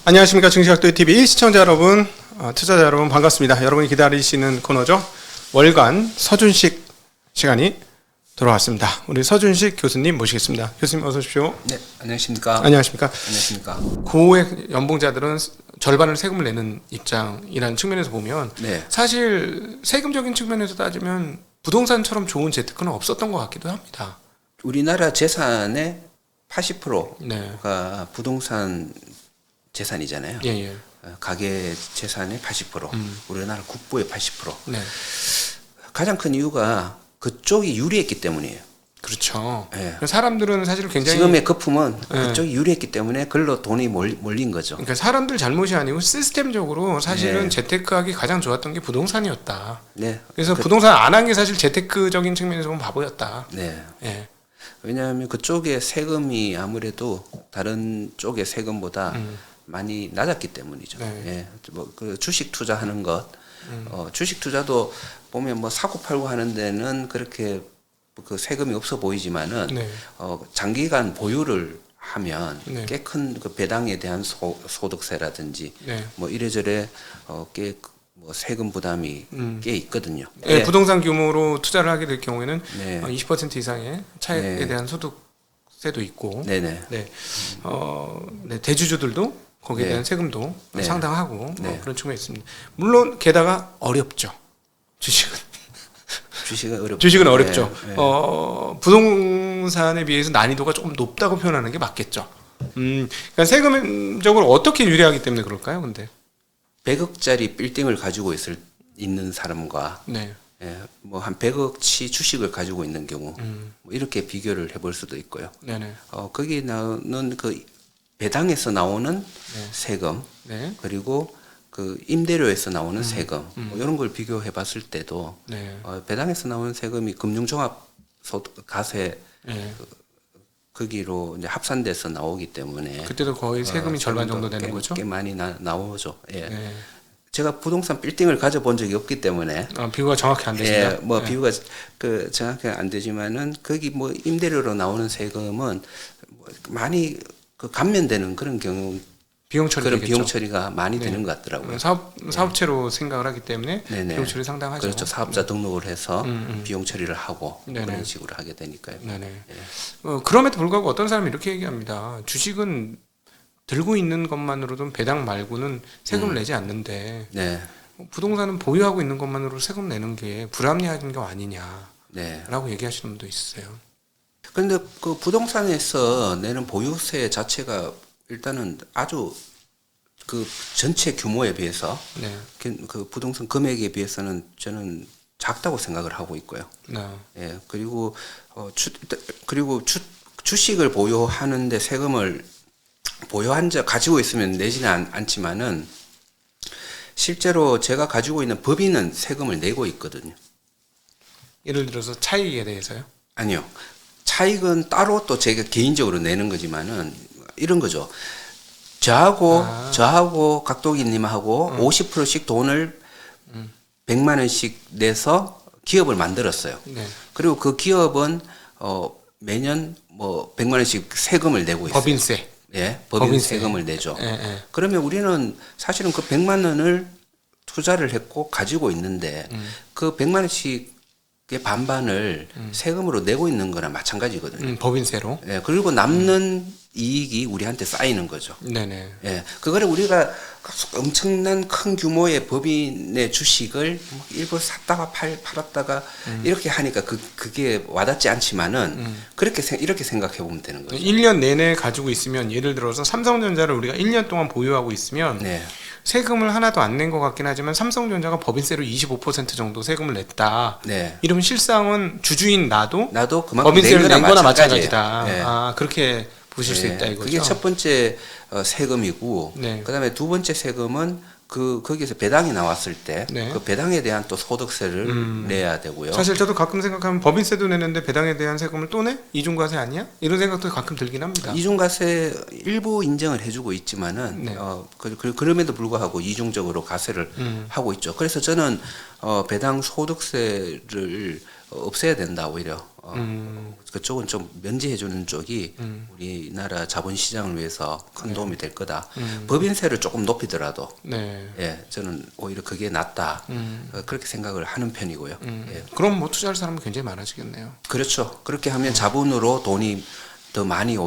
안녕하십니까. 증시각도TV 시청자 여러분, 투자자 여러분 반갑습니다. 여러분이 기다리시는 코너죠. 월간 서준식 시간이 돌아왔습니다. 우리 서준식 교수님 모시겠습니다. 교수님 어서 오십시오. 네, 안녕하십니까. 안녕하십니까. 안녕하십니까. 고액 연봉자들은 절반을 세금을 내는 입장이라는 측면에서 보면 네. 사실 세금적인 측면에서 따지면 부동산처럼 좋은 재테크는 없었던 것 같기도 합니다. 우리나라 재산의 80%가 네. 부동산 재산이잖아요. 예, 예. 가계 재산의 80%, 우리나라 국부의 80%. 네. 가장 큰 이유가 그쪽이 유리했기 때문이에요. 그렇죠. 네. 사람들은 사실 굉장히 지금의 거품은 네. 그쪽이 유리했기 때문에 글로 돈이 몰린 거죠. 그러니까 사람들 잘못이 아니고 시스템적으로 사실은 네. 재테크하기 가장 좋았던 게 부동산이었다. 네. 그래서 부동산 안 한 게 사실 재테크적인 측면에서 보면 바보였다. 네. 예. 왜냐하면 그쪽의 세금이 아무래도 다른 쪽의 세금보다 많이 낮았기 때문이죠. 네. 예, 뭐 그 주식 투자하는 것, 주식 투자도 보면 뭐 사고 팔고 하는 데는 그렇게 그 세금이 없어 보이지만은 네. 장기간 보유를 하면 네. 꽤 큰 그 배당에 대한 소득세라든지 네. 뭐 이래저래 꽤 뭐 세금 부담이 꽤 있거든요. 예, 네. 부동산 규모로 투자를 하게 될 경우에는 네. 20% 이상의 차액에 네. 대한 소득세도 있고, 네네. 네, 네, 대주주들도 거기에 네. 대한 세금도 네. 상당하고 네. 그런 측면이 있습니다. 물론 게다가 어렵죠. 주식은. 주식은 어렵죠. 네. 부동산에 비해서 난이도가 조금 높다고 표현하는 게 맞겠죠. 그러니까 세금적으로 어떻게 유리하기 때문에 그럴까요? 근데 100억짜리 빌딩을 가지고 있는 사람과 네, 예, 뭐 한 100억치 주식을 가지고 있는 경우 뭐 이렇게 비교를 해볼 수도 있고요. 네네, 거기 나오는 그 배당에서 나오는 네. 세금 네, 그리고 그 임대료에서 나오는 세금 뭐 이런 걸 비교해봤을 때도 네, 배당에서 나오는 세금이 금융종합가세 네. 거기로 이제 합산돼서 나오기 때문에 그때도 거의 세금이 절반 정도 되는 꽤, 거죠. 꽤 많이 나오죠. 예. 네. 제가 부동산 빌딩을 가져본 적이 없기 때문에 비교가 정확히 안 되신다. 예, 뭐 네. 비유가 그 정확히 안 되지만은 거기 뭐 임대료로 나오는 세금은 뭐 많이 그 감면되는 그런 경우 비용 처리 그런 되겠죠. 비용 처리가 많이 네. 되는 것 같더라고요. 사업체로 생각을 하기 때문에 네네. 비용 처리 상당하죠. 그렇죠. 사업자 등록을 해서 음. 비용 처리를 하고 네네. 그런 식으로 하게 되니까요. 네네. 예. 그럼에도 불구하고 어떤 사람이 이렇게 얘기합니다. 주식은 들고 있는 것만으로도 배당 말고는 세금을 내지 않는데 네, 부동산은 보유하고 있는 것만으로 세금 내는 게 불합리한 거 아니냐라고 네. 얘기하시는 분도 있어요. 그런데 그 부동산에서 내는 보유세 자체가 일단은 아주 그 전체 규모에 비해서 네. 그 부동산 금액에 비해서는 저는 작다고 생각을 하고 있고요. 네. 예, 그리고 주식을 보유하는데 세금을 가지고 있으면 내지는 않지만은 실제로 제가 가지고 있는 법인은 세금을 내고 있거든요. 예를 들어서 차익에 대해서요. 아니요. 차익은 따로 또 제가 개인적으로 내는 거지만은 이런 거죠. 저하고 각도기님하고 50%씩 돈을 100만 원씩 내서 기업을 만들었어요. 네. 그리고 그 기업은 매년 뭐 100만 원씩 세금을 내고 있어요. 법인세. 예, 법인세. 세금을 내죠. 예, 예. 그러면 우리는 사실은 그 100만 원을 투자를 했고 가지고 있는데 그 100만 원씩의 반반을 세금으로 내고 있는 거나 마찬가지거든요. 법인세로. 예, 그리고 남는 이익이 우리한테 쌓이는 거죠. 네네. 예, 그거를 우리가 엄청난 큰 규모의 법인의 주식을 일부 샀다가 팔았다가 이렇게 하니까 그게 와닿지 않지만은 이렇게 생각해 보면 되는 거죠. 1년 내내 가지고 있으면 예를 들어서 삼성전자를 우리가 1년 동안 보유하고 있으면 네, 세금을 하나도 안 낸 것 같긴 하지만 삼성전자가 법인세로 25% 정도 세금을 냈다. 네. 이러면 실상은 주주인 나도 그만큼 법인세를 낸 거나 마찬가지예요. 마찬가지다. 네. 그렇게 보실 수 있다 이거죠. 그게 첫 번째 세금이고, 네. 그다음에 두 번째 세금은 거기서 배당이 나왔을 때 그 네. 배당에 대한 또 소득세를 내야 되고요. 사실 저도 가끔 생각하면 법인세도 내는데 배당에 대한 세금을 또 내? 이중과세 아니야? 이런 생각도 가끔 들긴 합니다. 이중과세 일부 인정을 해주고 있지만은 네. 그럼에도 불구하고 이중적으로 과세를 하고 있죠. 그래서 저는 배당 소득세를 없애야 된다 오히려 그쪽은 좀 면제해주는 쪽이 우리나라 자본시장을 위해서 큰 네. 도움이 될 거다. 법인세를 조금 높이더라도 네. 예, 저는 오히려 그게 낫다. 그렇게 생각을 하는 편이고요. 예. 그럼 뭐 투자할 사람은 굉장히 많아지겠네요. 그렇죠. 그렇게 하면 자본으로 돈이 더 많이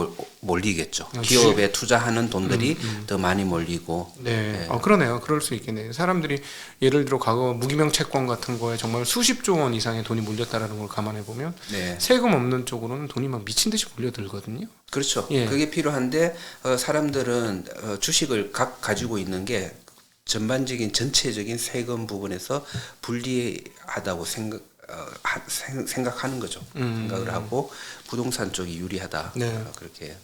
몰리겠죠. 기업에 투자하는 돈들이 더 많이 몰리고. 네. 그러네요. 그럴 수 있겠네요. 사람들이 예를 들어 과거 무기명 채권 같은 거에 정말 수십조 원 이상의 돈이 몰렸다라는 걸 감안해 보면 네. 세금 없는 쪽으로는 돈이 막 미친 듯이 몰려들거든요. 그렇죠. 예. 그게 필요한데 사람들은 주식을 가지고 있는 게 전반적인 전체적인 세금 부분에서 불리하다고 생각하는 거죠. 생각을 하고 부동산 쪽이 유리하다. 네. 그렇게.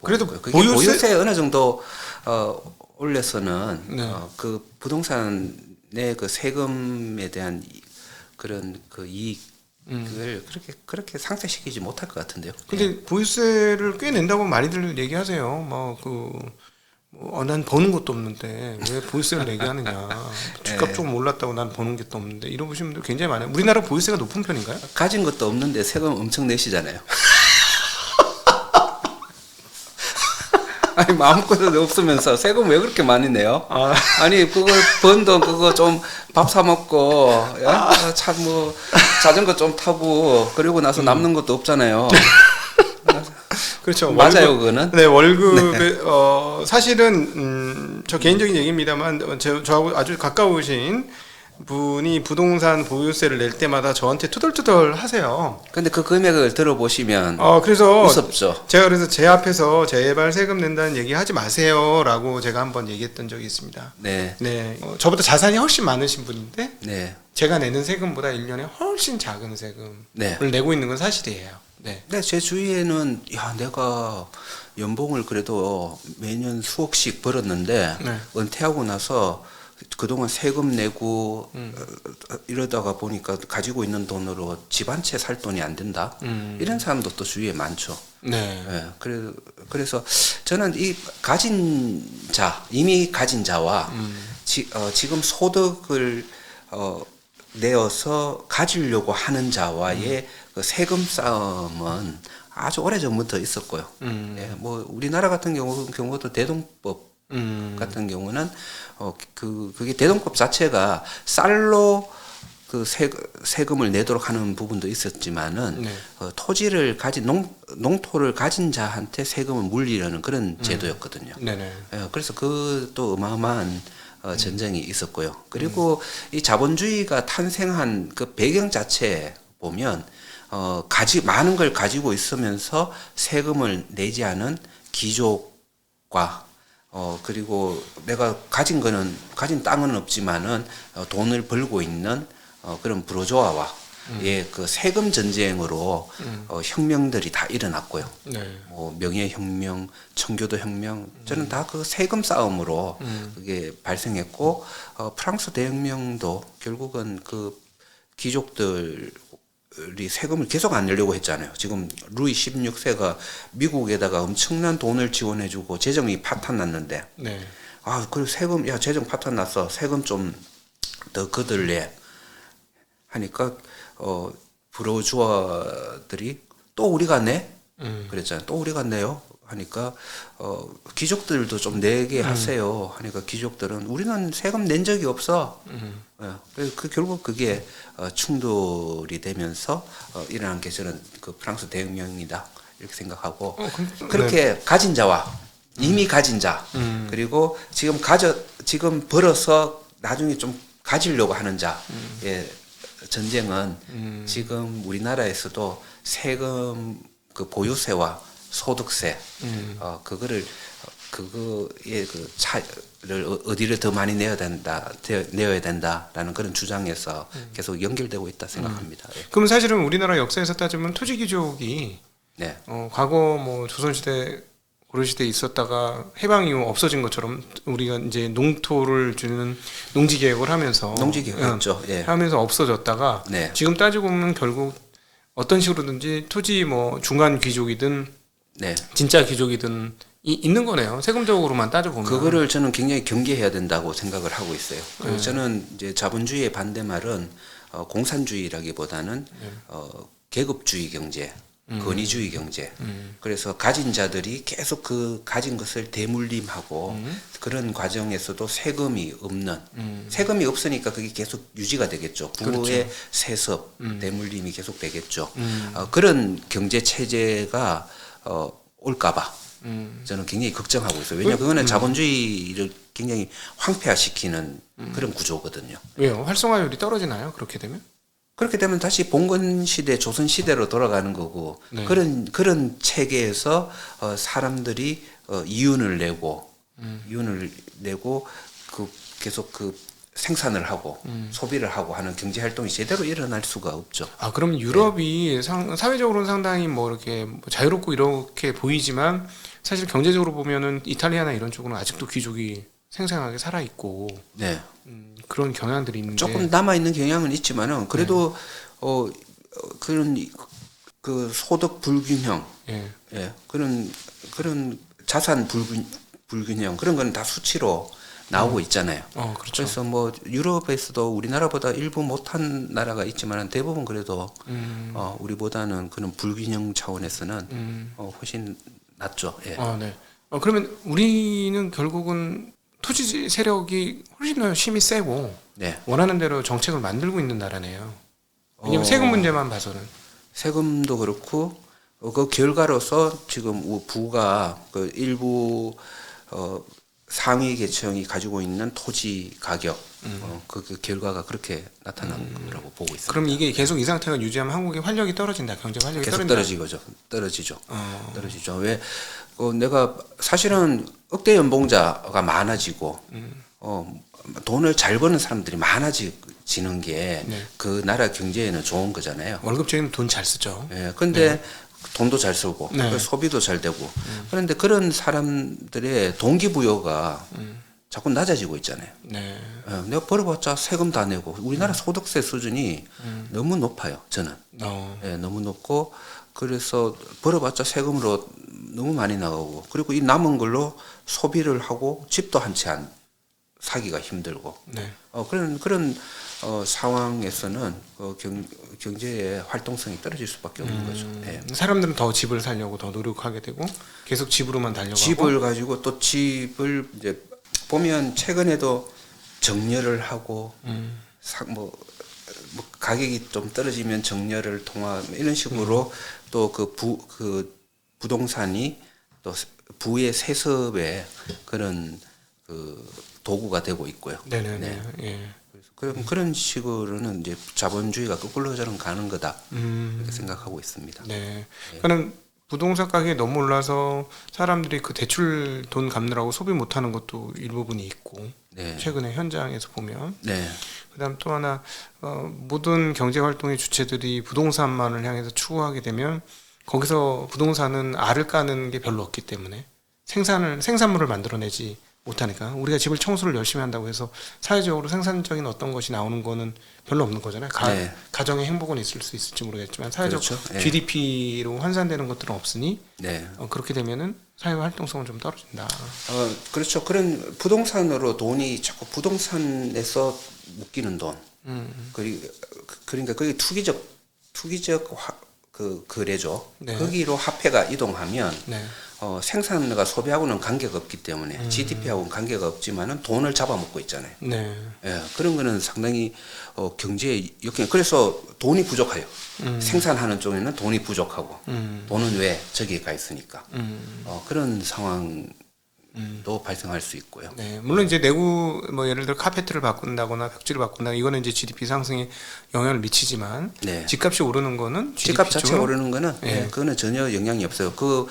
그래도 그게 보유세 어느 정도 올려서는 네. 그 부동산의 그 세금에 대한 그런 그 이익을 그렇게 상쇄시키지 못할 것 같은데요. 근데 보유세를 꽤 낸다고 많이들 얘기하세요. 난 버는 것도 없는데 왜 보유세를 내게 하느냐. 집값 조금 올랐다고 난 버는 게 또 없는데 이러시는 분들 굉장히 많아요. 우리나라 보유세가 높은 편인가요? 가진 것도 없는데 세금 엄청 내시잖아요. 아니 아무것도 없으면서 세금 왜 그렇게 많이 내요? 아니 그걸 번 돈 그거 좀 밥 사 먹고 참 뭐 자전거 좀 타고 그리고 나서 남는 것도 없잖아요. 그렇죠. 맞아요, 그거는. 네, 월급에 사실은 저 개인적인 얘기입니다만 저하고 아주 가까우신 분이 부동산 보유세를 낼 때마다 저한테 투덜투덜 하세요. 근데 그 금액을 들어보시면 그래서 무섭죠. 제가 그래서 제 앞에서 제발 세금 낸다는 얘기 하지 마세요라고 제가 한번 얘기했던 적이 있습니다. 네. 네, 저보다 자산이 훨씬 많으신 분인데 네. 제가 내는 세금보다 1년에 훨씬 작은 세금을 네. 내고 있는 건 사실이에요. 네. 네, 제 주위에는 내가 연봉을 그래도 매년 수억씩 벌었는데 네. 은퇴하고 나서 그동안 세금 내고 이러다가 보니까 가지고 있는 돈으로 집 한 채 살 돈이 안 된다. 이런 사람도 또 주위에 많죠. 네. 예, 그래서 저는 이 이미 가진 자와 지금 소득을 내어서 가지려고 하는 자와의 그 세금 싸움은 아주 오래전부터 있었고요. 예, 뭐 우리나라 같은 경우도 대동법 같은 경우는 그게 대동법 자체가 쌀로 그 세금을 내도록 하는 부분도 있었지만은 네. 토지를 가진 농토를 가진 자한테 세금을 물리려는 그런 제도였거든요. 네네. 예, 그래서 그또 어마어마한 전쟁이 있었고요. 그리고 이 자본주의가 탄생한 그 배경 자체에 보면 많은 걸 가지고 있으면서 세금을 내지 않은 귀족과 그리고 내가 가진 땅은 없지만은 돈을 벌고 있는 그런 부르주아와 그 세금 전쟁으로 혁명들이 다 일어났고요. 네. 뭐 명예혁명, 청교도 혁명, 저는 다 그 세금 싸움으로 그게 발생했고 프랑스 대혁명도 결국은 그 귀족들이 세금을 계속 안 내려고 했잖아요. 지금 루이 16세가 미국에다가 엄청난 돈을 지원해주고 재정이 파탄났는데, 네. 그리고 세금, 재정 파탄났어. 세금 좀 더 거들래. 하니까, 부르주아들이 또 우리가 내? 그랬잖아요. 또 우리가 내요? 하니까, 귀족들도 좀 내게 하세요. 하니까 귀족들은 우리는 세금 낸 적이 없어. 결국 그게 충돌이 되면서 일어난 게 저는 그 프랑스 대혁명이다 이렇게 생각하고 그렇게 네. 가진 자와 이미 가진 자 그리고 지금 벌어서 나중에 좀 가지려고 하는 자의 전쟁은 지금 우리나라에서도 세금 그 보유세와 소득세 그거의 그 차를 어디를 더 많이 내야 된다라는 그런 주장에서 계속 연결되고 있다 생각합니다. 예. 그럼 사실은 우리나라 역사에서 따지면 토지 귀족이 네. 과거 뭐 조선시대 고려시대에 있었다가 해방 이후 없어진 것처럼 우리가 이제 농토를 주는 농지개혁을 하면서 농지개혁했죠. 예. 하면서 없어졌다가 네. 지금 따지고 보면 결국 어떤 식으로든지 토지 뭐 중간 귀족이든 네. 진짜 귀족이든 있는 거네요. 세금적으로만 따져보면. 그거를 저는 굉장히 경계해야 된다고 생각을 하고 있어요. 그래서 저는 이제 자본주의의 반대말은 공산주의라기보다는 계급주의 경제. 권위주의 경제. 그래서 가진 자들이 계속 그 가진 것을 대물림하고 그런 과정에서도 세금이 없으니까 그게 계속 유지가 되겠죠. 부의 그렇죠. 세습, 대물림이 계속 되겠죠. 그런 경제 체제가 올까봐 저는 굉장히 걱정하고 있어요. 왜냐하면 그거는 자본주의를 굉장히 황폐화시키는 그런 구조거든요. 왜요? 활성화율이 떨어지나요? 그렇게 되면? 그렇게 되면 다시 봉건 시대, 조선 시대로 돌아가는 거고 네. 그런 체계에서 사람들이 이윤을 내고 그 계속 그 생산을 하고 소비를 하고 하는 경제 활동이 제대로 일어날 수가 없죠. 아, 그럼 유럽이 사회적으로는 상당히 뭐 이렇게 뭐 자유롭고 이렇게 보이지만 사실 경제적으로 보면은 이탈리아나 이런 쪽은 아직도 귀족이 생생하게 살아 있고 네. 그런 경향들이 있는데 조금 남아 있는 경향은 있지만은 그래도 그런 그 소득 불균형, 예. 예, 그런 자산 불균형 그런 거는 다 수치로 나오고 있잖아요. 그렇죠. 그래서 뭐 유럽에서도 우리나라보다 일부 못한 나라가 있지만 대부분 그래도 우리보다는 그런 불균형 차원에서는 훨씬 낫죠. 예. 네. 그러면 우리는 결국은 토지 세력이 훨씬 더 힘이 세고 네. 원하는 대로 정책을 만들고 있는 나라네요. 왜냐면 세금 문제만 봐서는. 세금도 그렇고 그 결과로서 지금 부가 그 일부 상위 계층이 가지고 있는 토지 가격 그 결과가 그렇게 나타난 거라고 보고 있습니다. 그럼 이게 계속 이 상태가 유지하면 한국의 활력이 떨어진다. 경제 활력이 계속 떨어진다. 떨어지죠. 떨어지죠. 왜 내가 사실은 억대 연봉자가 많아지고 돈을 잘 버는 사람들이 많아지는 게 그 나라 경제에는 좋은 거잖아요. 월급쟁이는 돈 잘 쓰죠. 예. 근데 돈도 잘 쓰고 소비도 잘 되고 그런데 그런 사람들의 동기부여가 자꾸 낮아지고 있잖아요. 네. 내가 벌어봤자 세금 다 내고 우리나라 소득세 수준이 너무 높아요. 저는 너무 높고 그래서 벌어봤자 세금으로 너무 많이 나가고 그리고 이 남은 걸로 소비를 하고 집도 한 채 안 사기가 힘들고 그런 상황에서는 경제의 활동성이 떨어질 수밖에 없는 거죠. 네. 사람들은 더 집을 살려고 더 노력하게 되고 계속 집으로만 달려가고 집을 가지고 또 집을 이제 보면 최근에도 정려를 하고 뭐 가격이 좀 떨어지면 정려를 통화 이런 식으로 또 그 부동산이 또 부의 세습의 그런 그 도구가 되고 있고요. 네네네. 예. 그런 식으로는 이제 자본주의가 거꾸로 저는 가는 거다 이렇게 생각하고 있습니다. 네. 그러니까는 부동산 가격이 너무 올라서 사람들이 그 대출 돈 갚느라고 소비 못하는 것도 일부분이 있고 최근에 현장에서 보면 그다음 또 하나 모든 경제 활동의 주체들이 부동산만을 향해서 추구하게 되면 거기서 부동산은 알을 까는 게 별로 없기 때문에 생산물을 만들어내지 못하니까 우리가 집을 청소를 열심히 한다고 해서 사회적으로 생산적인 어떤 것이 나오는 거는 별로 없는 거잖아요. 가정의 행복은 있을 수 있을지 모르겠지만 사회적 GDP로 환산되는 것들은 없으니 그렇게 되면은 사회 활동성은 좀 떨어진다. 그렇죠. 그런 부동산으로 돈이 자꾸 부동산에서 묶이는 돈. 그러니까 그게 투기적 그 거래죠. 거기로 화폐가 이동하면 생산과 소비하고는 관계가 없기 때문에 GDP하고는 관계가 없지만은 돈을 잡아먹고 있잖아요. 예, 그런 거는 상당히 경제에 역행. 그래서 돈이 부족해요. 생산하는 쪽에는 돈이 부족하고 돈은 왜 저기에 가 있으니까 그런 상황도 발생할 수 있고요. 물론 이제 내구 뭐 예를 들어 카페트를 바꾼다거나 벽지를 바꾼다 이거는 이제 GDP 상승에 영향을 미치지만 집값이 오르는 거는 집값 자체 오르는 거는 그거는 전혀 영향이 없어요. 그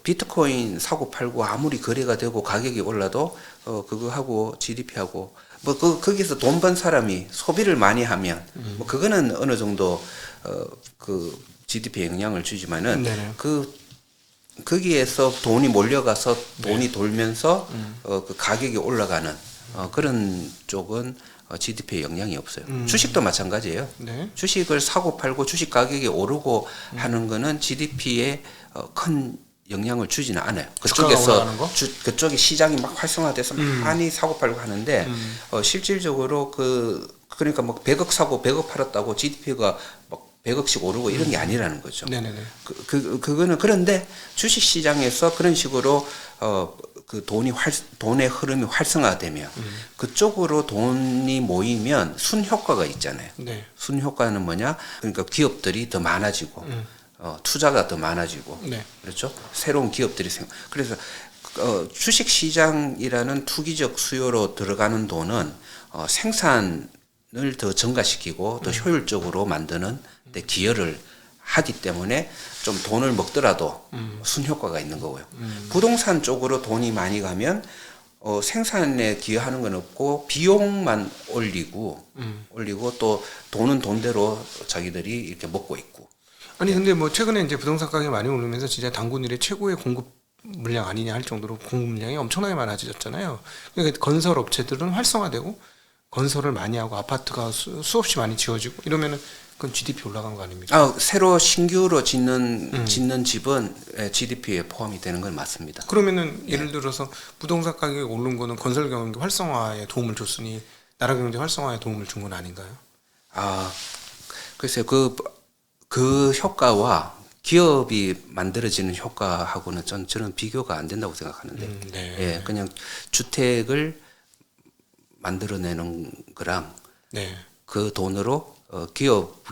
비트코인 사고 팔고 아무리 거래가 되고 가격이 올라도 그거 하고 GDP하고 뭐 거기서 돈 번 사람이 소비를 많이 하면 뭐 그거는 어느 정도 그 GDP에 영향을 주지만은 거기에서 돈이 몰려가서 돈이 돌면서 그 가격이 올라가는 그런 쪽은 GDP에 영향이 없어요. 주식도 마찬가지예요. 주식을 사고 팔고 주식 가격이 오르고 하는 거는 GDP에 큰 영향을 주지는 않아요. 그쪽에서 그쪽이 시장이 막 활성화돼서 많이 사고 팔고 하는데 실질적으로 그러니까 뭐 100억 사고 100억 팔았다고 GDP가 막 100억씩 오르고 이런 게 아니라는 거죠. 네네네. 그거는 그런데 주식 시장에서 그런 식으로 그 돈의 흐름이 활성화되면 그쪽으로 돈이 모이면 순효과가 있잖아요. 네. 순효과는 뭐냐? 그러니까 기업들이 더 많아지고 투자가 더 많아지고 네. 그렇죠? 새로운 기업들이 그래서 주식 시장이라는 투기적 수요로 들어가는 돈은 생산을 더 증가시키고 더 효율적으로 만드는 데 기여를 하기 때문에 좀 돈을 먹더라도 순효과가 있는 거고요. 부동산 쪽으로 돈이 많이 가면 생산에 기여하는 건 없고 비용만 올리고 또 돈은 돈대로 자기들이 이렇게 먹고 있고. 아니 근데 뭐 최근에 이제 부동산 가격이 많이 오르면서 진짜 단군 일의 최고의 공급 물량 아니냐 할 정도로 공급 물량이 엄청나게 많아졌잖아요. 그러니까 건설 업체들은 활성화되고 건설을 많이 하고 아파트가 수없이 많이 지어지고 이러면은 그건 GDP 올라간 거 아닙니까? 새로 신규로 짓는 집은 GDP에 포함이 되는 건 맞습니다. 그러면은 예를 들어서 부동산 가격이 오른 거는 건설 경기 활성화에 도움을 줬으니 나라 경제 활성화에 도움을 준 건 아닌가요? 글쎄요. 그 효과와 기업이 만들어지는 효과하고는 저는 비교가 안 된다고 생각하는데, 네. 예, 그냥 주택을 만들어내는 거랑 네. 그 돈으로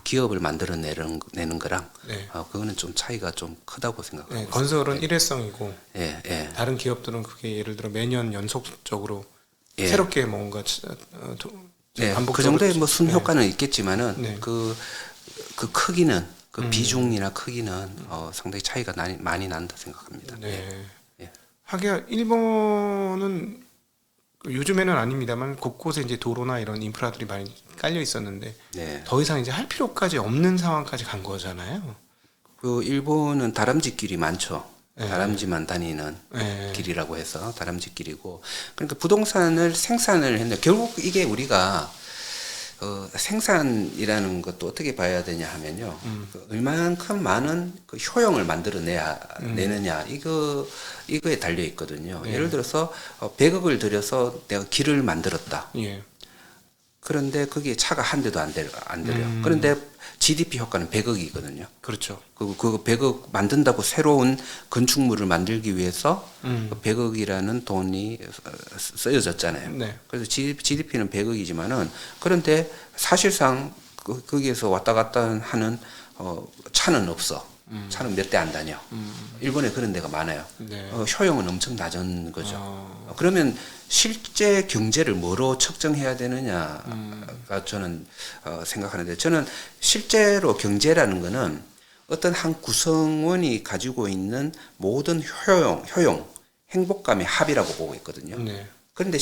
기업을 만들어내는 거랑 네. 그거는 좀 차이가 좀 크다고 생각합니다. 네. 건설은 일회성이고 예. 다른 기업들은 그게 예를 들어 매년 연속적으로 예. 새롭게 뭔가 네, 반복적으로 그 정도의 뭐 순효과는 있겠지만은 네. 그 크기는 비중이나 크기는 상당히 차이가 많이 난다 생각합니다. 네. 예. 하기야 일본은 요즘에는 아닙니다만 곳곳에 이제 도로나 이런 인프라들이 많이 깔려 있었는데 네. 더 이상 이제 할 필요까지 없는 상황까지 간 거잖아요. 그 일본은 다람쥐길이 많죠. 네. 다람쥐만 다니는 네. 길이라고 해서 다람쥐길이고, 그러니까 부동산을 생산을 했는데 결국 이게 우리가 생산이라는 것도 어떻게 봐야 되냐 하면요. 얼만큼 많은 그 효용을 내느냐 이거에 달려 있거든요. 네. 예를 들어서 100억을 들여서 내가 길을 만들었다. 예. 그런데 거기에 차가 한 대도 안 들어요. 그런데 GDP 효과는 100억이거든요. 그렇죠. 그 100억 만든다고 새로운 건축물을 만들기 위해서 100억이라는 돈이 쓰여졌잖아요. 네. 그래서 GDP는 100억이지만은 그런데 사실상 거기에서 왔다 갔다 하는 차는 없어. 차는 몇 대 안 다녀. 일본에 그런 데가 많아요. 네. 효용은 엄청 낮은 거죠. 그러면 실제 경제를 뭐로 측정해야 되느냐가 저는 생각하는데, 저는 실제로 경제라는 거는 어떤 한 구성원이 가지고 있는 모든 효용, 행복감의 합이라고 보고 있거든요. 네. 그런데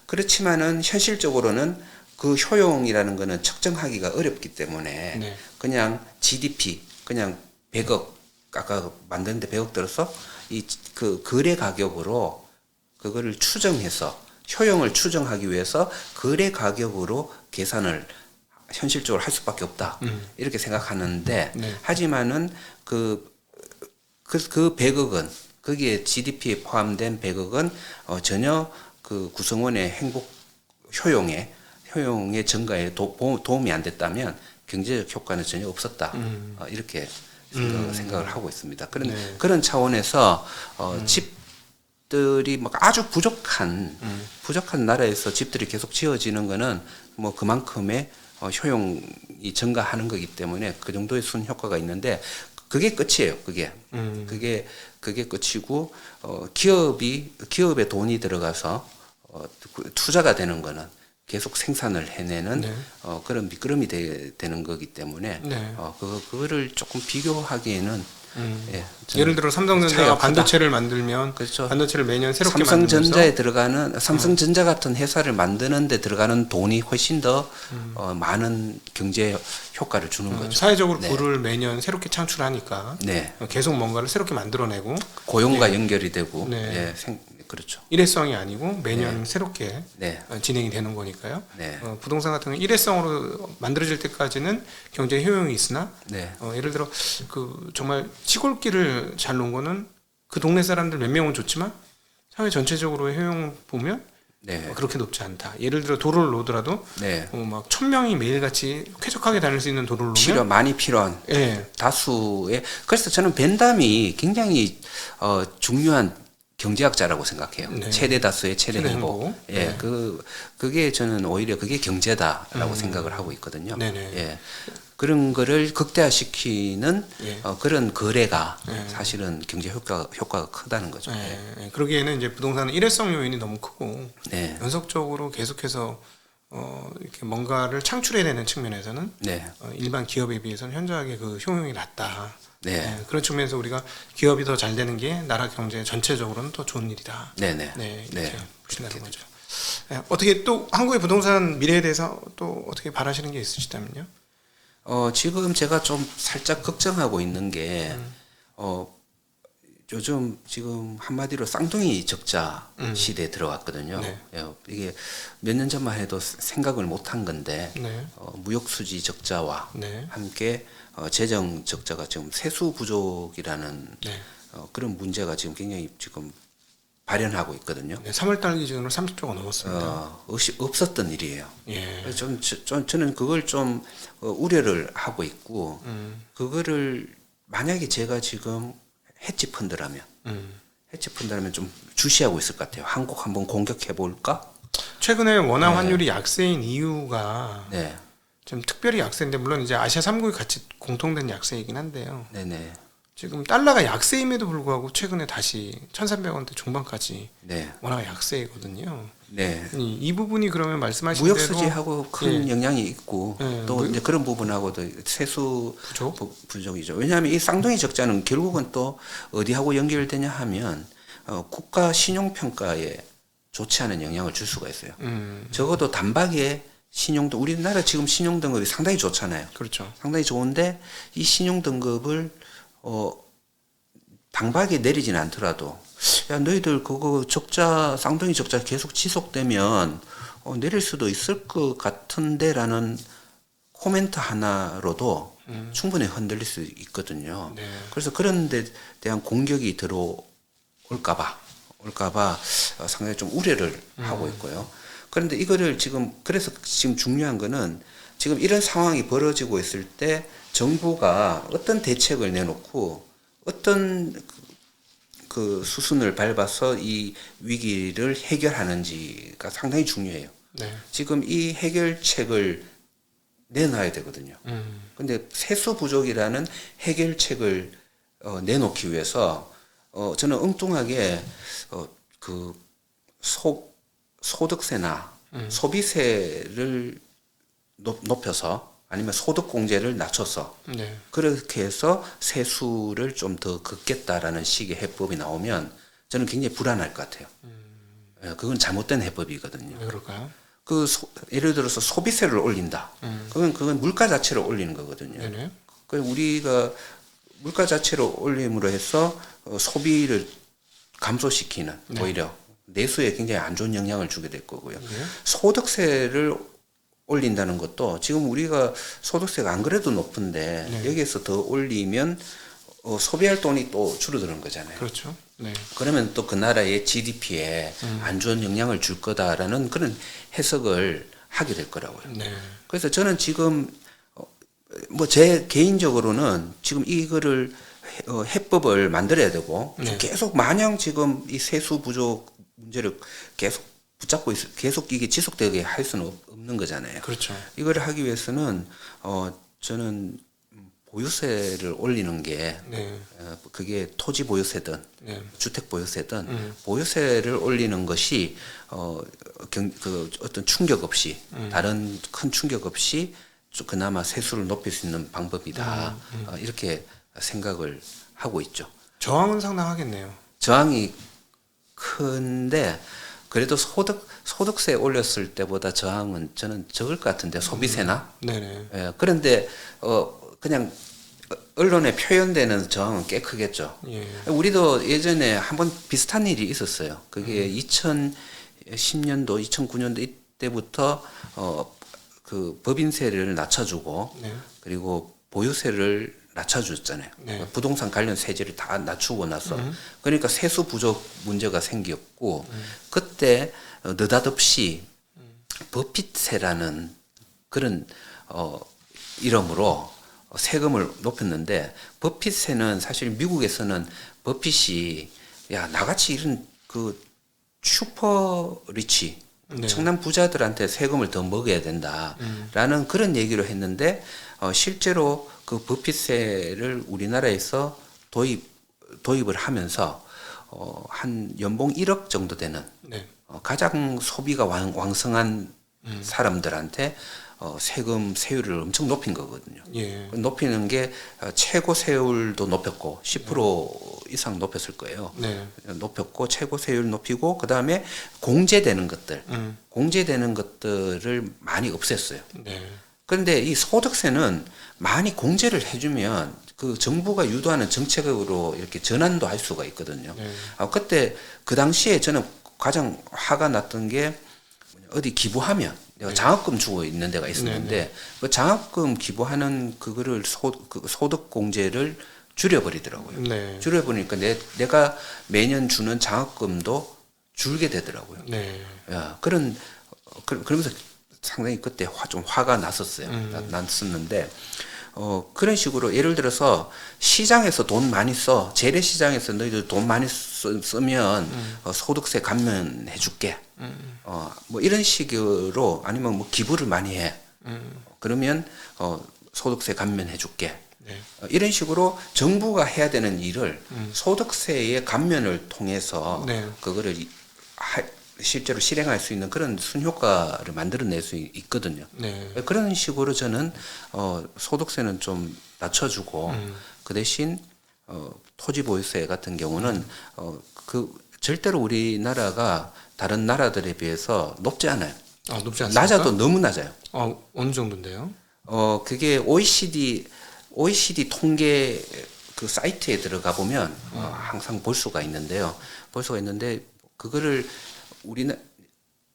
그렇지만은 현실적으로는 그 효용이라는 거는 측정하기가 어렵기 때문에 네. 그냥 GDP, 그냥 100억, 아까 만드는데 100억 들어서 그 거래 가격으로 그거를 추정해서 효용을 추정하기 위해서 거래 가격으로 계산을 현실적으로 할 수밖에 없다. 이렇게 생각하는데, 네. 하지만은 그 100억은, 거기에 GDP에 포함된 100억은 전혀 그 구성원의 효용의 증가에 도움이 안 됐다면 경제적 효과는 전혀 없었다. 이렇게 생각을 하고 있습니다. 그런 차원에서 집들이 막 아주 부족한 나라에서 집들이 계속 지어지는 거는 뭐 그만큼의 효용이 증가하는 거기 때문에 그 정도의 순 효과가 있는데, 그게 끝이에요. 그게 끝이고, 기업에 돈이 들어가서 투자가 되는 거는 계속 생산을 해내는 네. 그런 미끄럼이 되는 거기 때문에 네. 그거를 조금 비교하기에는 예를 들어 삼성전자가 차이가 반도체를 만들면 그렇죠. 반도체를 매년 새롭게 삼성전자에 만들면서 들어가는 삼성전자 같은 회사를 만드는 데 들어가는 돈이 훨씬 더 많은 경제 효과를 주는 거죠. 사회적으로 네. 부를 매년 새롭게 창출하니까 네. 계속 뭔가를 새롭게 만들어내고 고용과 연결이 되고 네. 그렇죠. 일회성이 아니고 매년 새롭게 네. 진행이 되는 거니까요. 네. 부동산 같은 경우는 일회성으로 만들어질 때까지는 경제 효용이 있으나 네. 예를 들어 그 정말 시골길을 잘 놓은 거는 그 동네 사람들 몇 명은 좋지만 사회 전체적으로의 효용 보면 네. 그렇게 높지 않다. 예를 들어 도로를 놓더라도 네. 막 1,000명이 매일같이 쾌적하게 다닐 수 있는 도로를 놓으면 많이 필요한 예. 다수의 그래서 저는 벤담이 굉장히 중요한 경제학자라고 생각해요. 네. 최대 다수의 최대 최대 행복. 행복. 예, 네. 그게 저는 오히려 그게 경제다라고 생각을 하고 있거든요. 네네. 예. 그런 거를 극대화시키는 예. 그런 거래가 예. 사실은 경제 효과가 크다는 거죠. 예. 그러기에는 이제 부동산은 일회성 요인이 너무 크고 네. 연속적으로 계속해서 이렇게 뭔가를 창출해내는 측면에서는 네. 일반 기업에 비해서는 현저하게 그 효용이 낮다. 네. 예, 그런 측면에서 우리가 기업이 더 잘 되는 게 나라 경제 전체적으로는 더 좋은 일이다. 네네. 네, 이렇게 네. 보신다는 거죠. 예, 어떻게 또 한국의 부동산 미래에 대해서 또 어떻게 바라시는 게 있으시다면요? 지금 제가 좀 살짝 걱정하고 있는 게 요즘 지금 한마디로 쌍둥이 적자 시대에 들어왔거든요. 네. 이게 몇 년 전만 해도 생각을 못한 건데 네. 무역수지 적자와 네. 함께 재정 적자가 지금 세수 부족이라는 네. 그런 문제가 지금 굉장히 지금 발현하고 있거든요. 네, 3월달 기준으로 30조가 넘었습니다. 없었던 일이에요. 예. 그래서 저는 그걸 좀 우려를 하고 있고 그거를 만약에 제가 지금 헤지 펀드라면 좀 주시하고 있을 것 같아요. 한국 한번 공격해 볼까? 최근에 원화 환율이 약세인 이유가 네, 좀 특별히 약세인데 물론 이제 아시아 3국이 같이 공통된 약세이긴 한데요. 네네, 지금 달러가 약세임에도 불구하고 최근에 다시 1,300원대 중반까지 네, 원화가 약세거든요. 네. 이 부분이 그러면 말씀하신 무역 대로 수지하고 큰 예. 영향이 있고 예, 또 이제 그런 부분하고도 세수 부족? 부족이죠. 왜냐하면 이 쌍둥이 적자는 결국은 또 어디하고 연결되냐 하면 국가 신용 평가에 좋지 않은 영향을 줄 수가 있어요. 적어도 단박에 신용도 우리나라 지금 신용 등급이 상당히 좋잖아요. 그렇죠. 상당히 좋은데 이 신용 등급을 단박에 내리지는 않더라도 야 너희들 그거 적자 쌍둥이 적자 계속 지속되면 내릴 수도 있을 것 같은데라는 코멘트 하나로도 충분히 흔들릴 수 있거든요. 네. 그래서 그런 데 대한 공격이 들어올까봐 상당히 좀 우려를 하고 있고요. 그런데 이거를 그래서 지금 중요한 거는 지금 이런 상황이 벌어지고 있을 때 정부가 어떤 대책을 내놓고 어떤 그 수순을 밟아서 이 위기를 해결하는지가 상당히 중요해요. 네. 지금 이 해결책을 내놔야 되거든요. 근데 세수 부족이라는 해결책을 내놓기 위해서 저는 엉뚱하게 그 소득세나 소비세를 높여서 아니면 소득공제를 낮춰서 네. 그렇게 해서 세수를 좀 더 긋겠다라는 식의 해법이 나오면 저는 굉장히 불안할 것 같아요. 그건 잘못된 해법이거든요. 왜 그럴까요? 예를 들어서 소비세를 올린다. 그건 물가 자체를 올리는 거거든요. 네네. 우리가 물가 자체를 올림으로 해서 소비를 감소시키는 네. 오히려 내수에 굉장히 안 좋은 영향을 주게 될 거고요. 네. 소득세를 올린다는 것도 지금 우리가 소득세가 안 그래도 높은데 네. 여기에서 더 올리면 소비할 돈이 또 줄어드는 거잖아요. 그렇죠. 네. 그러면 또 그 나라의 GDP에 안 좋은 영향을 줄 거다라는 그런 해석을 하게 될 거라고요. 네. 그래서 저는 지금 뭐 제 개인적으로는 지금 이거를 해법을 만들어야 되고 네. 계속 마냥 지금 이 세수 부족 문제를 계속 붙잡고 계속 이게 지속되게 할 수는 없는 거잖아요. 그렇죠. 이걸 하기 위해서는 저는 보유세를 올리는 게 네. 그게 토지 보유세든 네. 주택 보유세든 보유세를 올리는 것이 그 어떤 충격 없이 다른 큰 충격 없이 그나마 세수를 높일 수 있는 방법이다. 이렇게 생각을 하고 있죠. 저항은 상당하겠네요. 저항이 큰데 그래도 소득세 올렸을 때보다 저항은 저는 적을 것 같은데 소비세나. 네네. 예, 그런데 그냥 언론에 표현되는 저항은 꽤 크겠죠. 예. 우리도 예전에 한번 비슷한 일이 있었어요. 그게 2010년도, 2009년도 이때부터 그 법인세를 낮춰주고 네. 그리고 보유세를 낮춰줬잖아요. 네. 부동산 관련 세제를 다 낮추고 나서 그러니까 세수 부족 문제가 생겼고 그때 느닷없이 버핏세라는 그런 이름으로 세금을 높였는데, 버핏세는 사실 미국에서는 버핏이 야 나같이 이런 그 슈퍼 리치 엄청난 부자들한테 세금을 더 먹여야 된다라는 그런 얘기를 했는데, 실제로 그 버핏세를 우리나라에서 도입을 하면서 한 연봉 1억 정도 되는 네. 가장 소비가 왕성한 사람들한테 세금 세율을 엄청 높인 거거든요. 예. 높이는 게 최고 세율도 높였고 10% 이상 높였을 거예요. 네. 높였고 최고 세율 높이고 그다음에 공제되는 것들을 많이 없앴어요. 네. 그런데 이 소득세는 많이 공제를 해주면 그 정부가 유도하는 정책으로 이렇게 전환도 할 수가 있거든요. 네. 그때 그 당시에 저는 가장 화가 났던 게 어디 기부하면 내가 장학금 주고 있는 데가 있었는데 그 장학금 기부하는 그거를 소득 공제를 줄여버리더라고요. 네. 줄여버리니까 내가 매년 주는 장학금도 줄게 되더라고요. 네. 야, 그러면서 상당히 그때 좀 화가 났었어요. 났었는데, 그런 식으로 예를 들어서 시장에서 돈 많이 써. 재래시장에서 너희들 돈 많이 쓰면 소득세 감면해 줄게. 뭐 이런 식으로 아니면 뭐 기부를 많이 해. 그러면 소득세 감면해 줄게. 네. 이런 식으로 정부가 해야 되는 일을 소득세의 감면을 통해서 네. 그거를 실제로 실행할 수 있는 그런 순효과를 만들어낼 수 있거든요. 네. 그런 식으로 저는 소득세는 좀 낮춰주고 그 대신 토지보유세 같은 경우는 그 절대로 우리나라가 다른 나라들에 비해서 높지 않아요. 높지 않습니까? 낮아도 너무 낮아요. 어느 정도인데요? 그게 OECD 통계 그 사이트에 들어가 보면 항상 볼 수가 있는데 그거를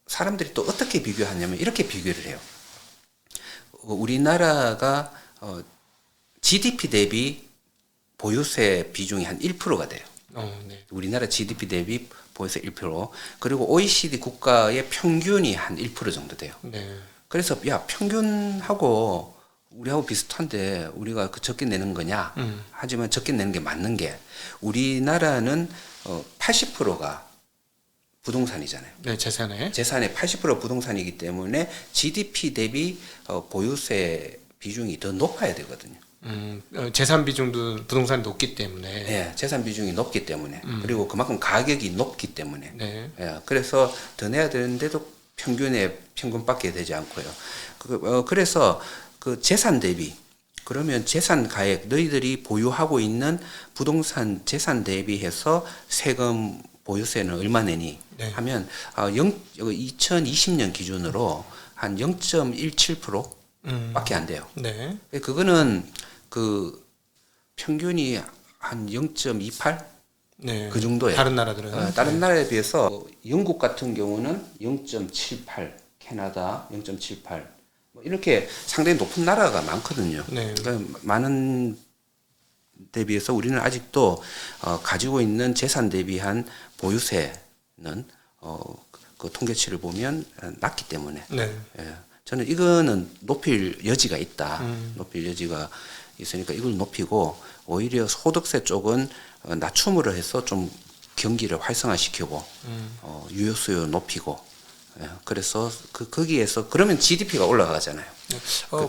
사람들이 또 어떻게 비교하냐면 이렇게 비교를 해요. 우리나라가 GDP 대비 보유세 비중이 한 1%가 돼요. 네. 우리나라 GDP 대비 보유세 1%, 그리고 OECD 국가의 평균이 한 1% 정도 돼요. 네. 그래서 야 평균하고 우리하고 비슷한데 우리가 그 적게 내는 거냐? 하지만 적게 내는 게 맞는 게 우리나라는 80%가 부동산이잖아요. 네, 재산의 재산의 80% 부동산이기 때문에 GDP 대비 보유세 비중이 더 높아야 되거든요. 재산 비중도 부동산이 높기 때문에. 네, 재산 비중이 높기 때문에 그리고 그만큼 가격이 높기 때문에. 네. 예, 그래서 더 내야 되는데도 평균밖에 되지 않고요. 그래서 그 재산 대비 그러면 재산 가액 너희들이 보유하고 있는 부동산 재산 대비해서 세금 보유세는 얼마 내니? 네. 하면 2020년 기준으로 한 0.17%밖에 안 돼요. 네. 그거는 그 평균이 한 0.28? 네. 그 정도예요. 다른 나라들은 다른 나라에 비해서 영국 같은 경우는 0.78, 캐나다 0.78, 뭐 이렇게 상당히 높은 나라가 많거든요. 네. 그러니까 많은 데 비해서 우리는 아직도 가지고 있는 재산 대비한 보유세는 그 통계치를 보면 낮기 때문에 네. 예, 저는 이거는 높일 여지가 있다. 높일 여지가 있으니까 이걸 높이고 오히려 소득세 쪽은 낮춤으로 해서 좀 경기를 활성화시키고 유효 수요 높이고 예, 그래서 거기에서 그러면 GDP가 올라가잖아요.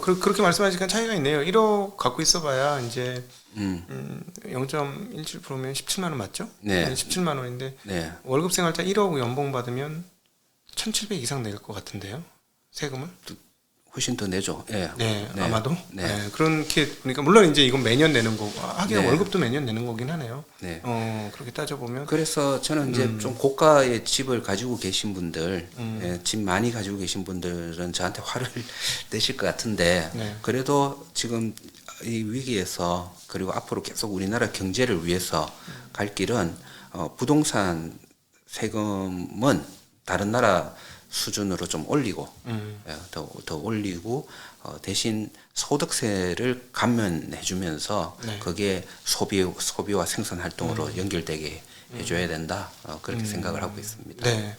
그렇게 말씀하시니까 차이가 있네요. 1억 갖고 있어봐야 이제 0.17%면 17만 원 맞죠? 네. 17만 원인데 네. 월급 생활자 1억 연봉 받으면 1,700 이상 낼 것 같은데요. 세금을? 훨씬 더 내죠. 예. 네, 네. 아마도. 네. 네. 그렇게 보니까 물론 이제 이건 매년 내는 거고 하긴 네. 월급도 매년 내는 거긴 하네요. 네. 그렇게 따져 보면 그래서 저는 이제 좀 고가의 집을 가지고 계신 분들, 예, 집 많이 가지고 계신 분들은 저한테 화를 내실 것 같은데, 네. 그래도 지금 이 위기에서 그리고 앞으로 계속 우리나라 경제를 위해서 갈 길은 부동산 세금은 다른 나라 수준으로 좀 올리고 예, 더 올리고 대신 소득세를 감면해주면서 네. 그게 소비와 생산 활동으로 연결되게 해줘야 된다. 그렇게 생각을 하고 있습니다. 네.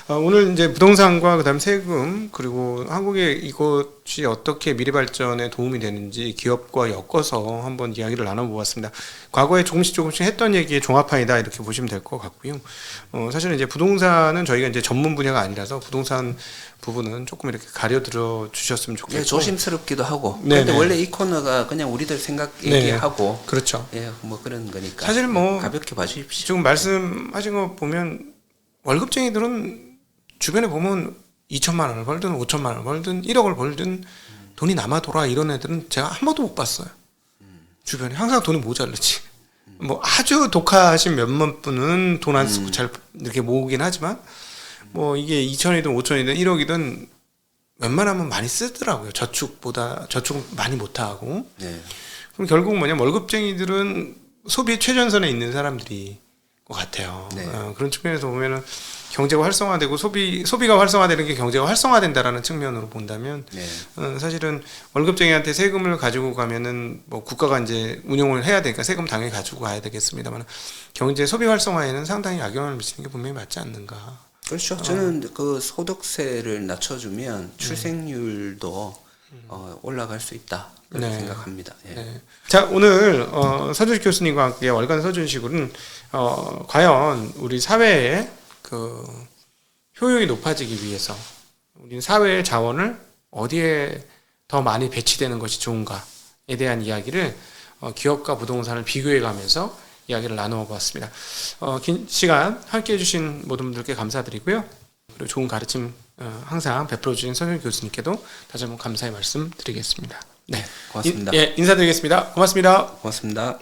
오늘 이제 부동산과 그다음 세금 그리고 한국의 이것이 어떻게 미래 발전에 도움이 되는지 기업과 엮어서 한번 이야기를 나눠보았습니다. 과거에 조금씩 했던 얘기의 종합판이다 이렇게 보시면 될 것 같고요. 사실은 이제 부동산은 저희가 이제 전문 분야가 아니라서 부동산 부분은 조금 이렇게 가려들어 주셨으면 좋겠고. 네, 조심스럽기도 하고. 네네. 근데 원래 이 코너가 그냥 우리들 생각 얘기하고. 그렇죠. 예, 뭐 그런 거니까. 사실 뭐 가볍게 봐주십시오. 지금 말씀하신 거 보면 월급쟁이들은 주변에 보면 2천만 원을 벌든 5천만 원을 벌든 1억을 벌든 돈이 남아 돌아 이런 애들은 제가 한 번도 못 봤어요. 주변에 항상 돈이 모자르지. 뭐 아주 독하신 몇몇 분은 돈 안 쓰고 잘 이렇게 모으긴 하지만 뭐 이게 2천이든 5천이든 1억이든 웬만하면 많이 쓰더라고요. 저축 많이 못 하고. 네. 그럼 결국 뭐냐면 월급쟁이들은 소비의 최전선에 있는 사람들이 것 같아요. 네. 그런 측면에서 보면은 경제가 활성화되고 소비가 활성화되는 게 경제가 활성화된다라는 측면으로 본다면 네. 사실은 월급쟁이한테 세금을 가지고 가면은 뭐 국가가 이제 운용을 해야 되니까 세금 당연히 가지고 가야 되겠습니다만 경제 소비 활성화에는 상당히 악영향을 미치는 게 분명히 맞지 않는가. 그렇죠. 저는 그 소득세를 낮춰주면 출생률도 올라갈 수 있다. 그렇게 네. 생각합니다. 예. 네. 자, 오늘 서준식 교수님과 함께 월간 서준식은 과연 우리 사회의 그 효용이 높아지기 위해서 우리 사회의 자원을 어디에 더 많이 배치되는 것이 좋은가에 대한 이야기를 기업과 부동산을 비교해 가면서 이야기를 나누어 보았습니다. 긴 시간 함께 해주신 모든 분들께 감사드리고요. 그리고 좋은 가르침 항상 베풀어 주신 서준식 교수님께도 다시 한번 감사의 말씀 드리겠습니다. 네, 고맙습니다. 인사드리겠습니다. 고맙습니다. 고맙습니다.